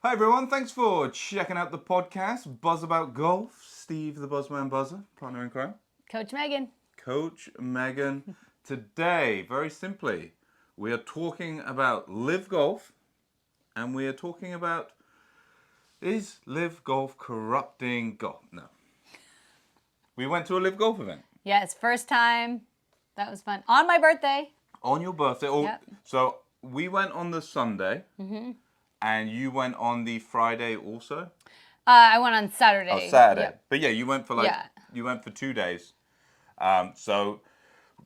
Hi everyone, thanks for checking out the podcast, Buzz About Golf. Steve the Buzzman Buzzer, partner in crime. Coach Megan. Coach Megan. Today, very simply, we are talking about LIV Golf, and we are talking about, is LIV Golf corrupting golf? No. We went to a LIV Golf event. Yes, first time. That was fun. On my birthday. On your birthday. Yep. So we went on the Sunday, and you went on the Friday also? I went on Saturday. Oh, Saturday. Yep. But yeah, you went for you went for 2 days. So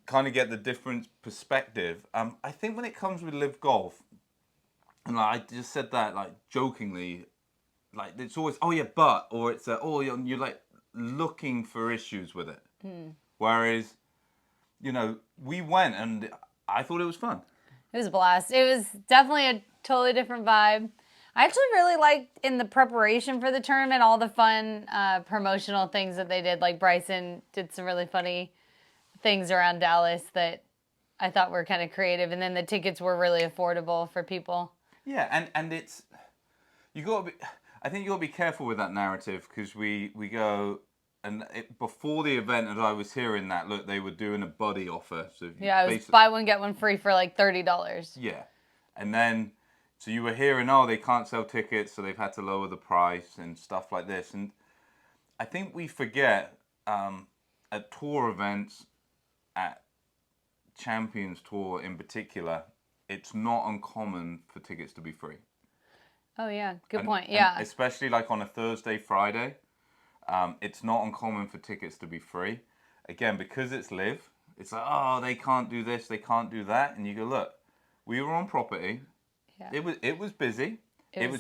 kind of get the different perspective. I think when it comes with LIV Golf, and I just said that like jokingly, like it's always or it's you're like looking for issues with it. Whereas, we went and I thought it was fun. It was a blast. It was definitely a totally different vibe. I actually really liked in the preparation for the tournament all the fun promotional things that they did. Like Bryson did some really funny things around Dallas that I thought were kind of creative, and then the tickets were really affordable for people. Yeah, and it's I think you got to be careful with that narrative because we go. And before the event, as I was hearing that, look, they were doing a buddy offer. So it was buy one, get one free for like $30. Yeah. And then, so you were hearing, they can't sell tickets, so they've had to lower the price and stuff like this. And I think we forget at tour events, at Champions Tour in particular, it's not uncommon for tickets to be free. Oh, yeah. Good point. Yeah. And especially like on a Thursday, Friday. It's not uncommon for tickets to be free. Again, because it's LIV, it's like, they can't do this, they can't do that. And you go, look, we were on property. Yeah. It was busy. It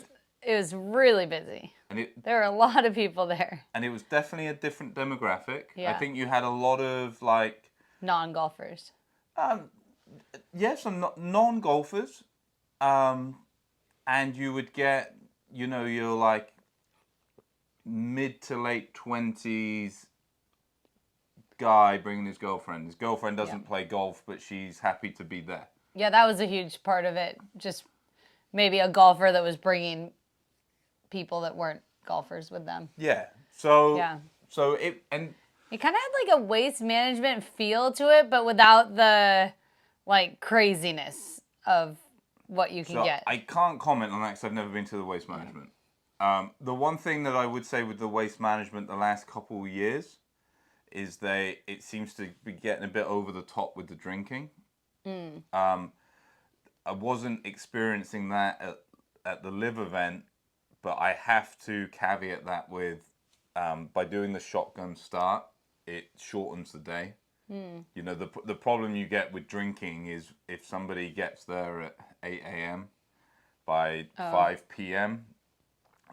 was really busy. And there were a lot of people there. And it was definitely a different demographic. Yeah. I think you had a lot of like... non-golfers. Yes, and non-golfers. And you would get, you're like... mid to late 20s guy bringing his girlfriend. His girlfriend doesn't play golf, but she's happy to be there. Yeah, that was a huge part of it. Just maybe a golfer that was bringing people that weren't golfers with them. Yeah. So it kind of had like a waste management feel to it, but without the like craziness of what you can get. I can't comment on that because I've never been to the waste management. The one thing that I would say with the waste management the last couple of years is it seems to be getting a bit over the top with the drinking. I wasn't experiencing that at the LIV event, but I have to caveat that with by doing the shotgun start, it shortens the day. The problem you get with drinking is if somebody gets there at 8 a.m. by 5 p.m.,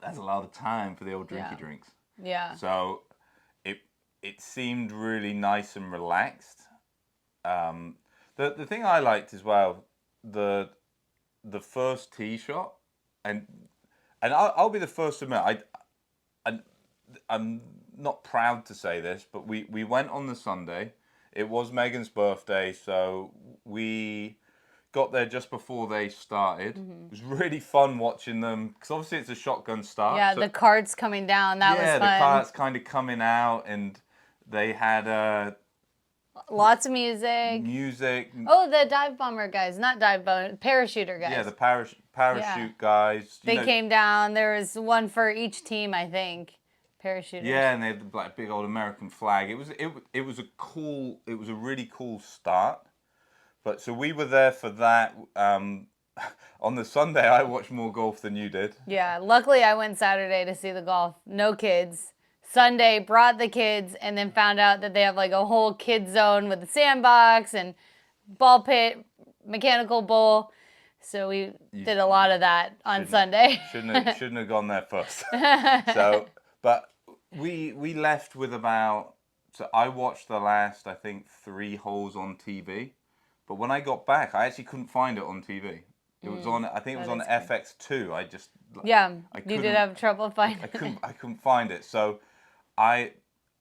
that's a lot of time for the old drinky drinks. Yeah. So it seemed really nice and relaxed. The thing I liked as well, the first tee shot, and I'll be the first to admit, I'm not proud to say this, but we went on the Sunday. It was Megan's birthday, so we got there just before they started. It was really fun watching them because obviously it's a shotgun start. Yeah, so, the carts coming down. That was fun. Yeah, the carts kind of coming out, and they had lots of music. Oh, the dive bomber guys, not dive bomber, parachuter guys. Yeah, the parachute guys. They came down. There was one for each team, I think. Parachuters. Yeah, and they had the big old American flag. It was a really cool start. But so we were there for that. On the Sunday, I watched more golf than you did. Yeah, luckily I went Saturday to see the golf. No kids. Sunday, brought the kids, and then found out that they have like a whole kid zone with a sandbox and ball pit, mechanical bowl. So we did a lot of that on Sunday. Shouldn't have gone there first. But we left with so I watched the last, I think, 3 holes on TV. But when I got back, I actually couldn't find it on TV. It was on. I think it was on FX2. You did have trouble finding it. I couldn't find it. So, I'm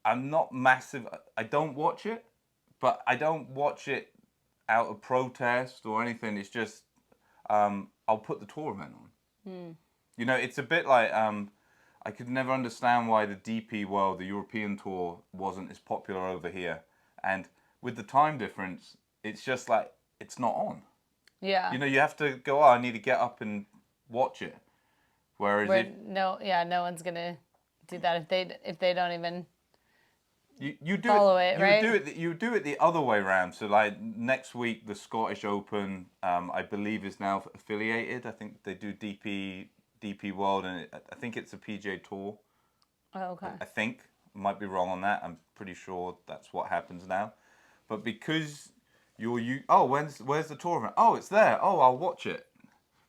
not massive. I don't watch it, but I don't watch it out of protest or anything. It's just I'll put the tour event on. You know, it's a bit like I could never understand why the DP World, the European Tour, wasn't as popular over here. And with the time difference, it's just like it's not on. Yeah. You know, you have to go. Oh, I need to get up and watch it. Whereas if no one's gonna do that if they don't even you do follow it, right? You do it the other way around. So like next week, the Scottish Open, I believe, is now affiliated. I think they do DP World, and I think it's a PGA Tour. Oh, okay. I think I might be wrong on that. I'm pretty sure that's what happens now. But because where's the tournament? Oh, it's there. Oh, I'll watch it.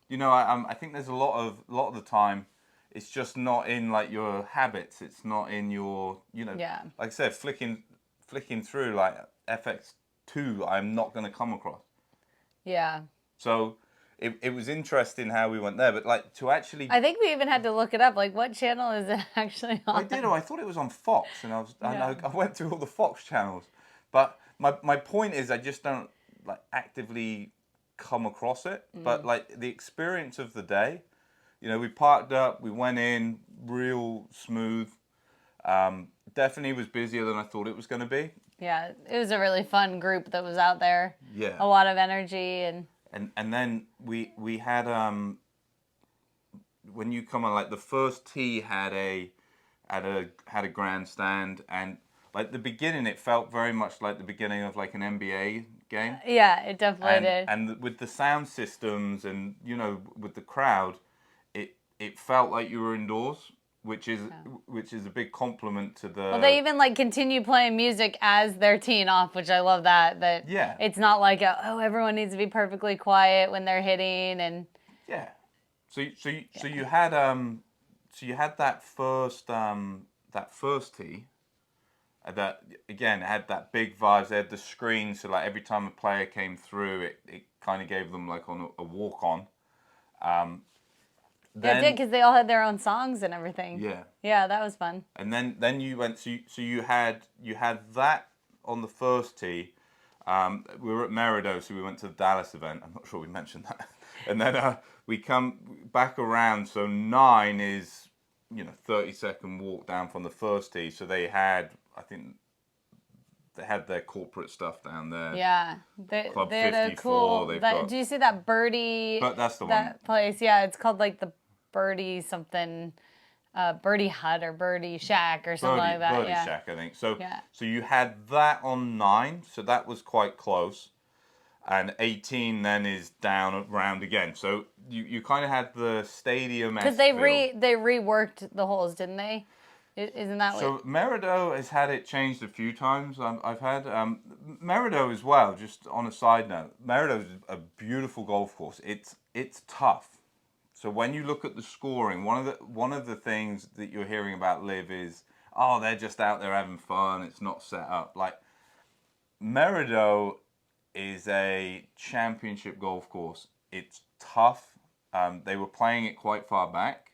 You know, I think there's a lot of the time, it's just not in like your habits. It's not in your, you know, like I said, flicking through like FX2, I'm not going to come across. Yeah. So it was interesting how we went there, but like to actually, I think we even had to look it up. Like, what channel is it actually on? I did. I thought it was on Fox, and I went through all the Fox channels. But my point is, I just don't like actively come across it. But like the experience of the day, you know, we parked up, we went in real smooth. Definitely was busier than I thought it was going to be. Yeah, it was a really fun group that was out there. Yeah, a lot of energy and then we had when you come on, like the first tee had a grandstand, and like the beginning, it felt very much like the beginning of like an NBA game. Yeah, it definitely did. And with the sound systems and, you know, with the crowd, it felt like you were indoors, which is a big compliment to the. Well, they even like continue playing music as they're teeing off, which I love that. It's not like everyone needs to be perfectly quiet when they're hitting and. Yeah, so you had that first tee. That again had that big vibes. They had the screen, so like every time a player came through, it kind of gave them like on a walk on. It did, because they all had their own songs and everything. Yeah. Yeah, that was fun. And then you went. So you had that on the first tee. We were at Merido, so we went to the Dallas event. I'm not sure we mentioned that. And then we come back around. So 9 is 30-second walk down from the first tee. So they had, I think, they had their corporate stuff down there. Yeah, Club they had 54. a cool. Do you see that birdie? But that's that place. Yeah, it's called like the Birdie something. Birdie Hut or Birdie Shack or something like that. Birdie Shack, I think. So you had that on 9, so that was quite close. And 18 then is down around again. So you kind of had the stadium. Because they reworked the holes, didn't they? Isn't that so? Merido has had it changed a few times. I've had Merido as well. Just on a side note, Merido is a beautiful golf course. It's tough. So when you look at the scoring, one of the things that you're hearing about LIV is, they're just out there having fun. It's not set up. Like Merido is a championship golf course. It's tough. They were playing it quite far back.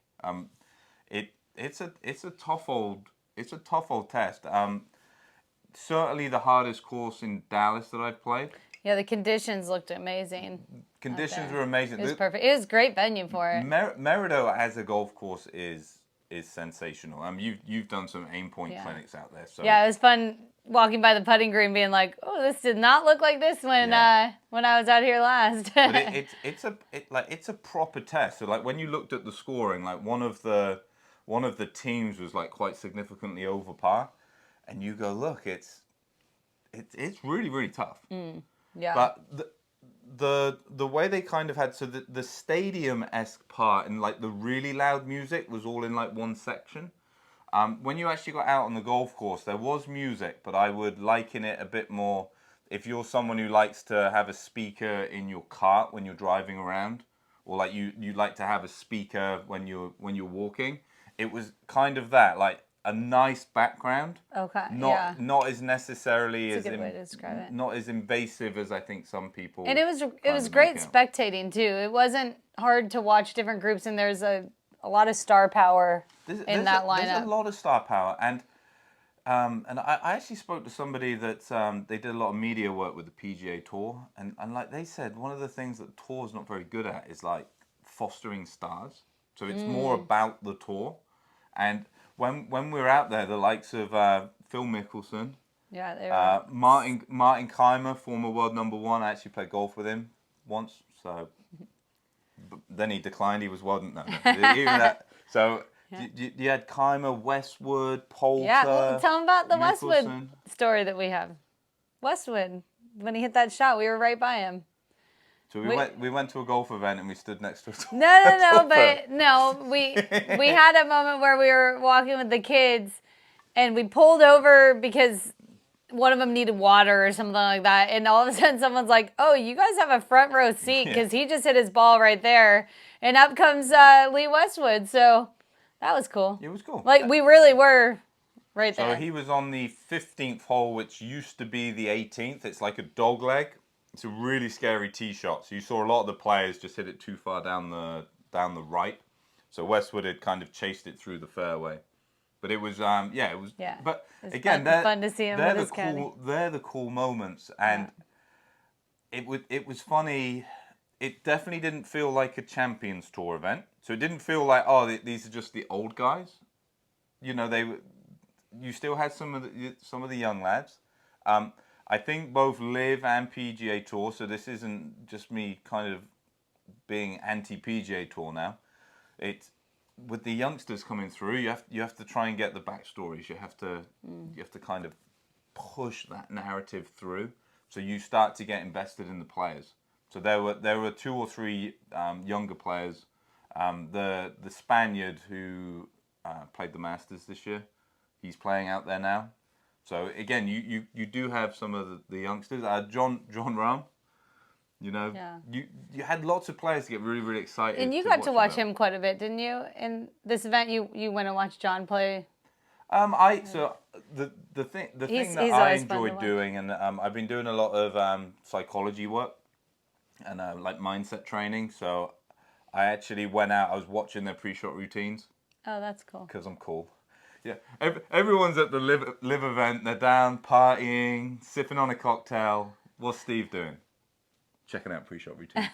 It's a tough old test. Certainly the hardest course in Dallas that I've played. Yeah, the conditions looked amazing. Conditions were amazing. It was perfect. It was a great venue for it. Merido as a golf course is sensational. You've done some aim point clinics out there. So yeah, it was fun walking by the putting green, being like, "Oh, this did not look like this when I was out here last." But it's a proper test. So like when you looked at the scoring, like one of the teams was like quite significantly over par, and you go, look, it's really, really tough. Yeah. But the way they kind of had, so the stadium-esque part and like the really loud music was all in like one section. When you actually got out on the golf course, there was music, but I would liken it a bit more, if you're someone who likes to have a speaker in your cart when you're driving around, or like you like to have a speaker when you're walking, it was kind of that, like a nice background. Okay. Not as necessarily That's a good way to describe it. Not as invasive as I think some people. And it was great spectating too. It wasn't hard to watch different groups, and there's a lot of star power in that lineup. There's a lot of star power, and I actually spoke to somebody that they did a lot of media work with the PGA Tour, and like they said, one of the things that the tour's not very good at is like fostering stars. So it's more about the tour. And when we're out there, the likes of Phil Mickelson, Yeah, they were. Martin Keimer, former world #1. I actually played golf with him once. So but then he declined. He was world no. Even that. So you had Keimer, Westwood, Poulter. Yeah, well, tell him about the Westwood Mickelson. story that we have. Westwood, when he hit that shot, we were right by him. So we went to a golf event and we stood next to a We had a moment where we were walking with the kids and we pulled over because one of them needed water or something like that, and all of a sudden someone's like, "Oh, you guys have a front row seat because he just hit his ball right there," and up comes Lee Westwood. So that was cool. It was cool. Like we really were right there. So he was on the 15th hole, which used to be the 18th. It's like a dog leg. It's a really scary tee shot. So you saw a lot of the players just hit it too far down the right. So Westwood had kind of chased it through the fairway. But it was, it was. Yeah. But it's again, fun to see him with his caddy. They're the cool moments, and it was funny. It definitely didn't feel like a Champions Tour event. So it didn't feel like, oh, these are just the old guys. You know, you still had some of the young lads. I think both LIV and PGA Tour. So this isn't just me kind of being anti PGA Tour now. It's with the youngsters coming through, you have to try and get the backstories. You have to kind of push that narrative through, so you start to get invested in the players. So there were 2 or 3 younger players. The Spaniard who played the Masters this year, he's playing out there now. So again, you do have some of the youngsters. John Rahm. You know, you had lots of players get really, really excited. And you got to watch him quite a bit, didn't you? In this event, you went and watched John play. The thing that I enjoyed doing, and I've been doing a lot of psychology work and like mindset training. So I actually went out. I was watching their pre-shot routines. Oh, that's cool. Because I'm cool. Yeah, everyone's at the live event. They're down partying, sipping on a cocktail. What's Steve doing? Checking out pre-shot routine.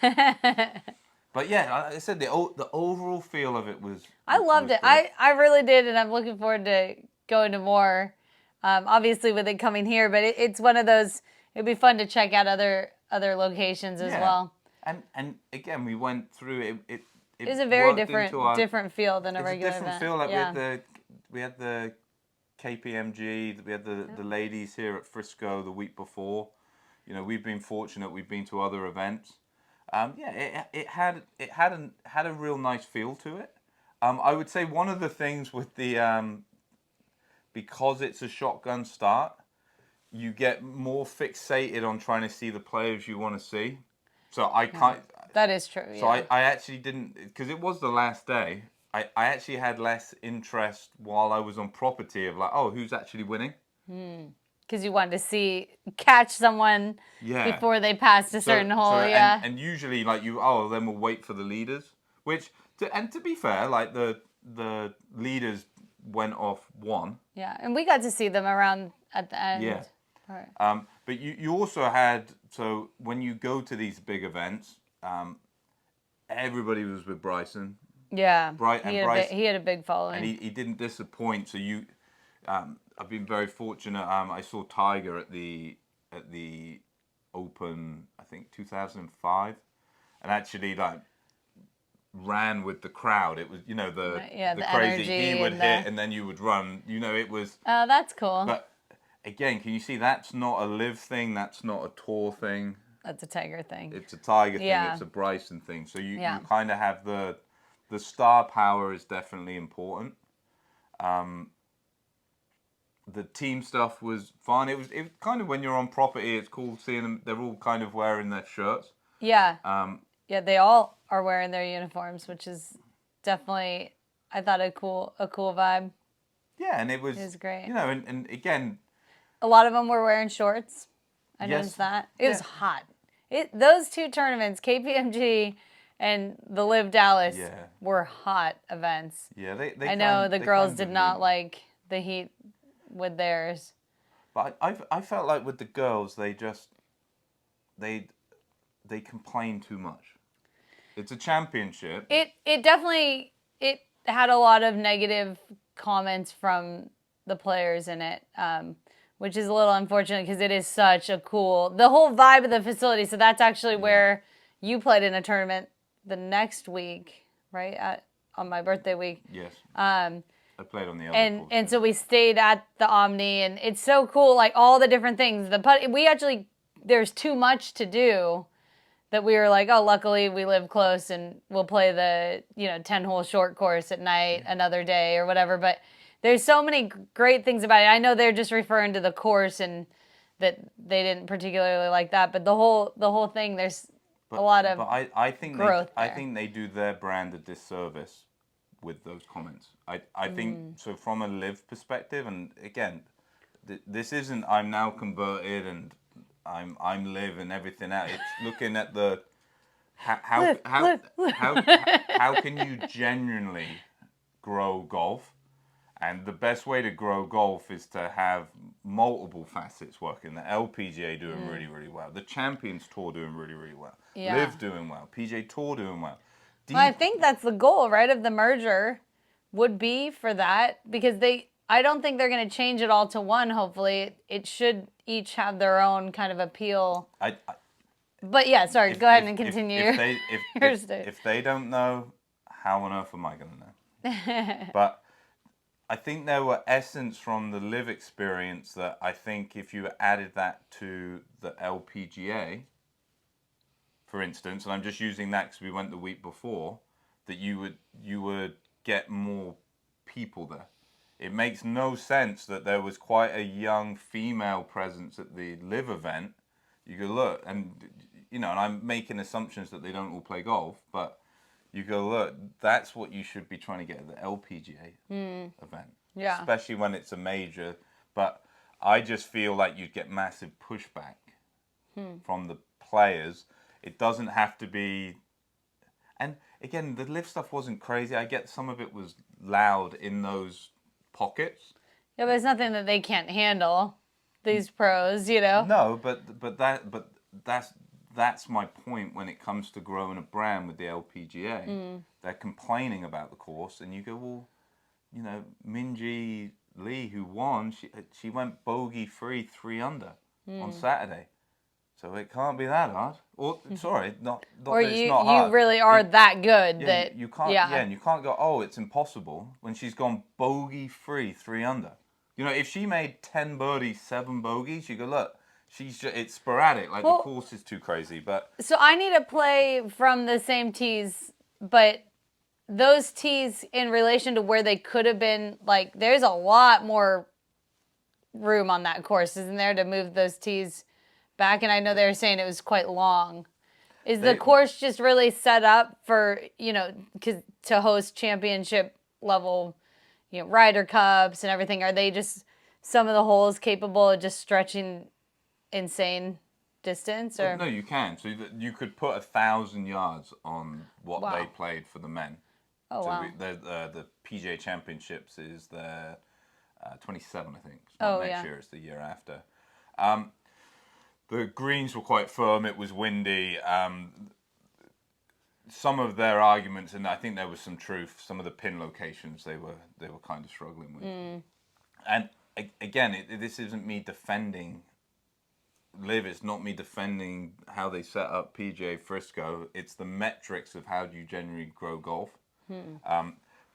But yeah, like I said, the overall feel of it was. I loved it. I really did, and I'm looking forward to going to more. Obviously, with it coming here, but it's one of those. It'd be fun to check out other locations as well. And again, we went through it. It was a very different feel than a regular event. It's a different feel. Like we had the KPMG. We had the ladies here at Frisco the week before. You know, we've been fortunate. We've been to other events. It had a real nice feel to it. I would say one of the things with the because it's a shotgun start, you get more fixated on trying to see the players you want to see. So I can't. That is true. So I actually didn't, because it was the last day. I actually had less interest while I was on property of like, oh, who's actually winning? Because you wanted to catch someone before they passed a certain hole, And usually, like then we'll wait for the leaders. To be fair, like the leaders went off 1. Yeah, and we got to see them around at the end. Yeah. Right. But you also had, so when you go to these big events, everybody was with Bryson. Yeah, he had a big following. And he didn't disappoint. So I've been very fortunate. I saw Tiger at the Open, I think 2005, and actually like ran with the crowd. It was the crazy he would hit and then you would run. It was. Oh, that's cool. But again, can you see that's not a LIV thing? That's not a tour thing. That's a Tiger thing. It's a Tiger thing. It's a Bryson thing. So you kind of have the star power is definitely important. The team stuff was fun. It was kind of when you're on property, it's cool seeing them. They're all kind of wearing their shirts. Yeah. They all are wearing their uniforms, which is definitely, I thought, a cool vibe. Yeah, and it was great. And again, a lot of them were wearing shorts. I noticed that. It was hot. Those 2 tournaments, KPMG and the LIV Dallas, were hot events. Yeah, I know the girls did not like the heat with theirs. But I felt like with the girls, they complain too much. It's a championship. It definitely it had a lot of negative comments from the players in it, which is a little unfortunate because it is such a the whole vibe of the facility. So that's actually where you played in a tournament the next week, right? On my birthday week. Yes. I played on the other course. And so we stayed at the Omni, and it's so cool, like all the different things. There's too much to do that we were like, oh, luckily we live close and we'll play the 10-hole short course at night another day or whatever. But there's so many great things about it. I know they're just referring to the course and that they didn't particularly like that, but the whole thing, there's a lot of I think growth I think they do their brand a disservice with those comments. I think so from a LIV perspective, and again, this isn't I'm now converted and I'm LIV and everything else. It's looking at the how can you genuinely grow golf, and the best way to grow golf is to have multiple facets working. The LPGA doing really, really well, the Champions Tour doing really, really well, LIV doing well, PGA Tour doing well. Well, I think that's the goal, right, of the merger would be for that, because I don't think they're going to change it all to one, hopefully. It should each have their own kind of appeal. But yeah, sorry, go ahead and continue. If they don't know, how on earth am I going to know? But I think there were essence from the LIV experience that I think if you added that to the LPGA, for instance, and I'm just using that because we went the week before, that you would get more people there. It makes no sense that there was quite a young female presence at the LIV event. You go look, and and I'm making assumptions that they don't all play golf, but you go look, that's what you should be trying to get at the LPGA event. Yeah. Especially when it's a major. But I just feel like you'd get massive pushback from the players. It doesn't have to be, and again, the LIV stuff wasn't crazy. I get some of it was loud in those pockets. Yeah, but it's nothing that they can't handle. These pros, No, but that's my point when it comes to growing a brand with the LPGA. They're complaining about the course, and you go, well, Minjee Lee, who won, she went bogey free 3 under on Saturday. So it can't be that hard. Or sorry, not or that it's not hard. You really are that good that you can't. Yeah, and you can't go. Oh, it's impossible when she's gone bogey free 3 under. If she made 10 birdies, 7 bogeys, you go look. It's sporadic. Like the course is too crazy. But so I need to play from the same tees, but those tees in relation to where they could have been, like there's a lot more room on that course, isn't there, to move those tees back? And I know they were saying it was quite long. Is the course just really set up for, to host championship level, Ryder Cups and everything? Are they just some of the holes capable of just stretching insane distance? Or no, you can. So you could put 1,000 yards on what they played for the men. Oh, wow. The PGA Championships is the 27, I think. It's not next year, it's the year after. The greens were quite firm. It was windy. Some of their arguments, and I think there was some truth, some of the pin locations they were kind of struggling with. And again, this isn't me defending LIV. It's not me defending how they set up PGA Frisco. It's the metrics of how do you generally grow golf.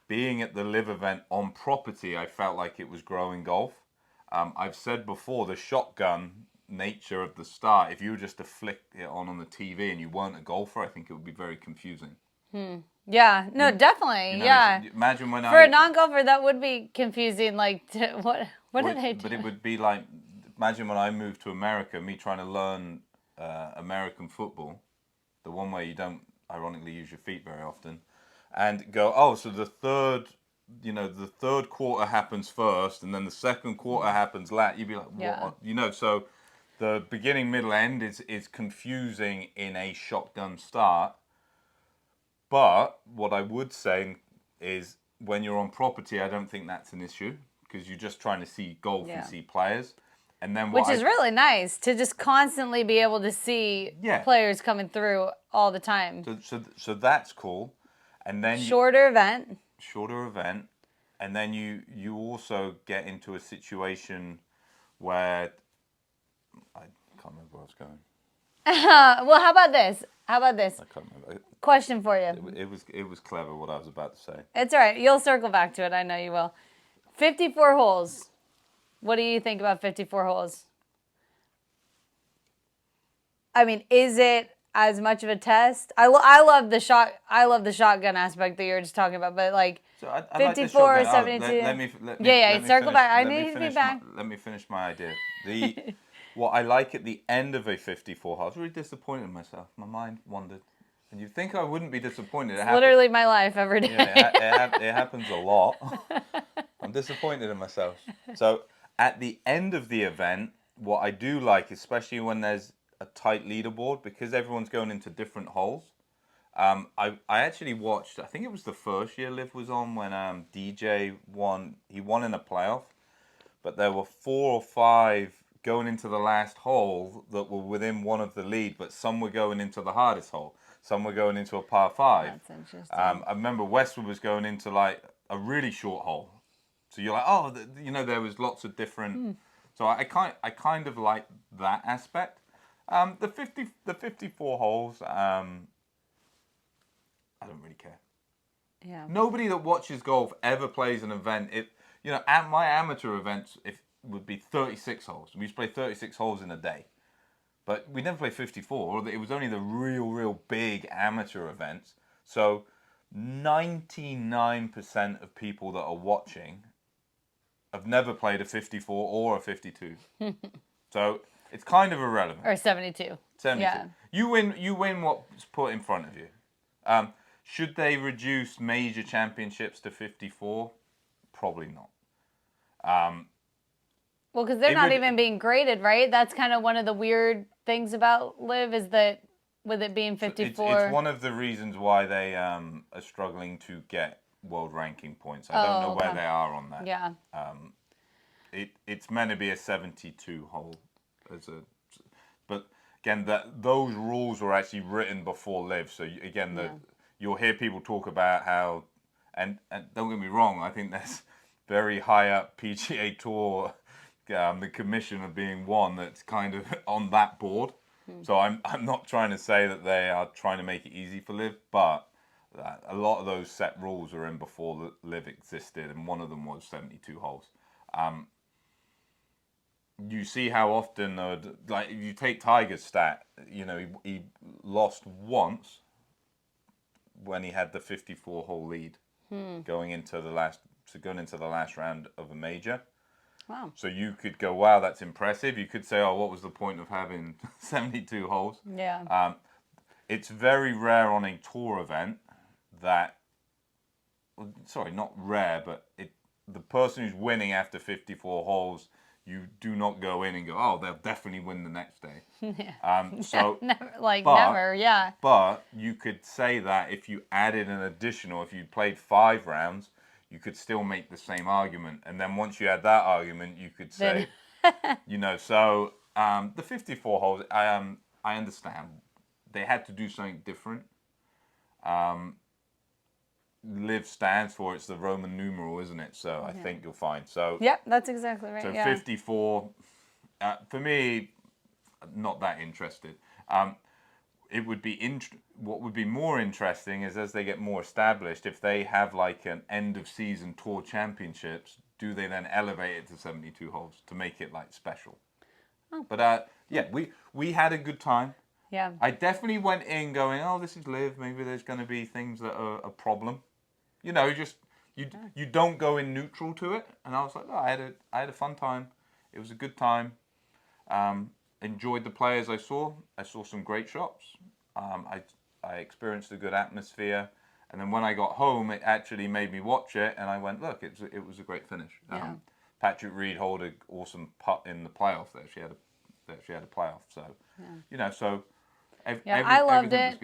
Being at the LIV event on property, I felt like it was growing golf. I've said before, the shotgun nature of the start, if you were just to flick it on the TV and you weren't a golfer, I think it would be very confusing. Yeah, no, definitely, yeah. Imagine when for a non-golfer, that would be confusing. Like, what did they do? But it would be like, imagine when I moved to America, me trying to learn American football, the one where you don't, ironically, use your feet very often, and go, so the third quarter happens first, and then the second quarter happens last. You'd be like, what? So the beginning, middle, end is confusing in a shotgun start. But what I would say is when you're on property, I don't think that's an issue because you're just trying to see golf and see players. And then which is really nice to just constantly be able to see players coming through all the time. So that's cool. And then shorter event. shorter event, and then you also get into a situation where I can't remember where I was going. Well, how about this? How about this? I can't remember. Question for you. It was clever what I was about to say. It's all right. You'll circle back to it. I know you will. 54 holes. What do you think about 54 holes? I mean, is it as much of a test? I love the shot. I love the shotgun aspect that you were just talking about. But like, So I 54 like or 72. Let me Circle finish, back. I let me need to be finish back. let me finish my idea. What I like at the end of a 54 hole, I was really disappointed in myself. My mind wandered. And you'd think I wouldn't be disappointed. It's literally my life every day. It happens a lot. I'm disappointed in myself. So at the end of the event, what I do like, especially when there's a tight leaderboard, because everyone's going into different holes. I actually watched, I think it was the first year Liv was on when DJ won. He won in a playoff, but there were 4 or 5 going into the last hole that were within one of the lead, but some were going into the hardest hole. Some were going into a par 5. That's interesting. I remember Westwood was going into like a really short hole. So you're like, oh, there was lots of different. So I kind of like that aspect. The 54 holes, I don't really care. Yeah. Nobody that watches golf ever plays an event. At my amateur events, it would be 36 holes. We used to play 36 holes in a day. But we never played 54. It was only the real big amateur events. So 99% of people that are watching have never played a 54 or a 52. So it's kind of irrelevant. Or 72. 72. Yeah. You win what's put in front of you. Should they reduce major championships to 54? Probably not. Well, because they're not even being graded, right? That's kind of one of the weird things about LIV is that with it being 54. It's one of the reasons why they are struggling to get world ranking points. I don't know where they are on that. Yeah. It's meant to be a 72 hole but again those rules were actually written before LIV. So you'll hear people talk about how and don't get me wrong, I think there's very high up PGA Tour the commissioner being one that's kind of on that board. So I'm not trying to say that they are trying to make it easy for LIV, but a lot of those set rules were in before LIV existed, and one of them was 72 holes. You see how often, like if you take Tiger's stat, he lost once when he had the 54-hole lead going into the last round of a major. Wow. So you could go, wow, that's impressive. You could say, oh, what was the point of having 72 holes? Yeah. It's very rare on a tour event that, sorry, not rare, but the person who's winning after 54 holes, you do not go in and go, oh, they'll definitely win the next day. Yeah. Never, yeah. But you could say that if you added an additional, if you played 5 rounds, you could still make the same argument. And then once you had that argument, you could say, so the 54 holes, I understand. They had to do something different. LIV stands for, it's the Roman numeral, isn't it? So I think you'll find. So yep, that's exactly right. So 54, for me, not that interested. It would be what would be more interesting is as they get more established, if they have like an end of season tour championships, do they then elevate it to 72 holes to make it like special? Oh. But we had a good time. Yeah. I definitely went in going, oh, this is LIV. Maybe there's going to be things that are a problem. You don't go in neutral to it. And I was like, I had a fun time. It was a good time. Enjoyed the players I saw. I saw some great shots. I experienced a good atmosphere. And then when I got home, it actually made me watch it. And I went, look, it was a great finish. Patrick Reed held an awesome putt in the playoff there. She had a playoff. So, I loved it.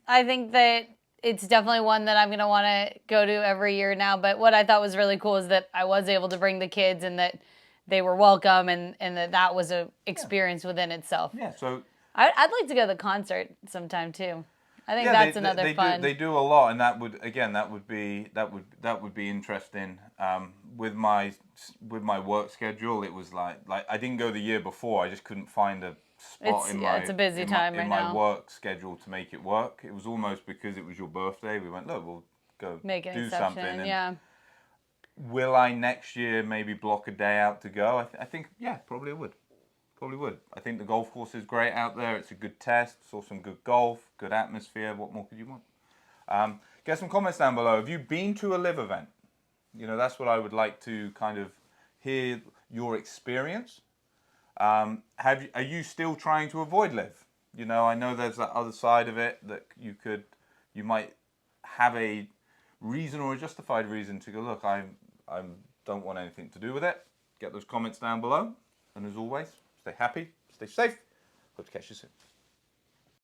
I think that it's definitely one that I'm going to want to go to every year now. But what I thought was really cool is that I was able to bring the kids and that they were welcome and that was an experience within itself. Yeah, so... I'd like to go to the concert sometime too. I think that's another fun. They do a lot, and that would be interesting. With my work schedule, it was like I didn't go the year before. I just couldn't find a spot it's a busy time right my now. work schedule to make it work. It was almost because it was your birthday. We went, look, we'll go Make an do exception, something. And yeah. will I next year maybe block a day out to go? I think, yeah, probably would. Probably would. I think the golf course is great out there. It's a good test. Saw some good golf, good atmosphere. What more could you want? Get some comments down below. Have you been to a LIV event? You know, that's what I would like to kind of hear your experience. Are you still trying to avoid LIV? You know, I know there's that other side of it that you might have a reason or a justified reason to go, look, I don't want anything to do with it. Get those comments down below. And as always, stay happy, stay safe. Hope to catch you soon.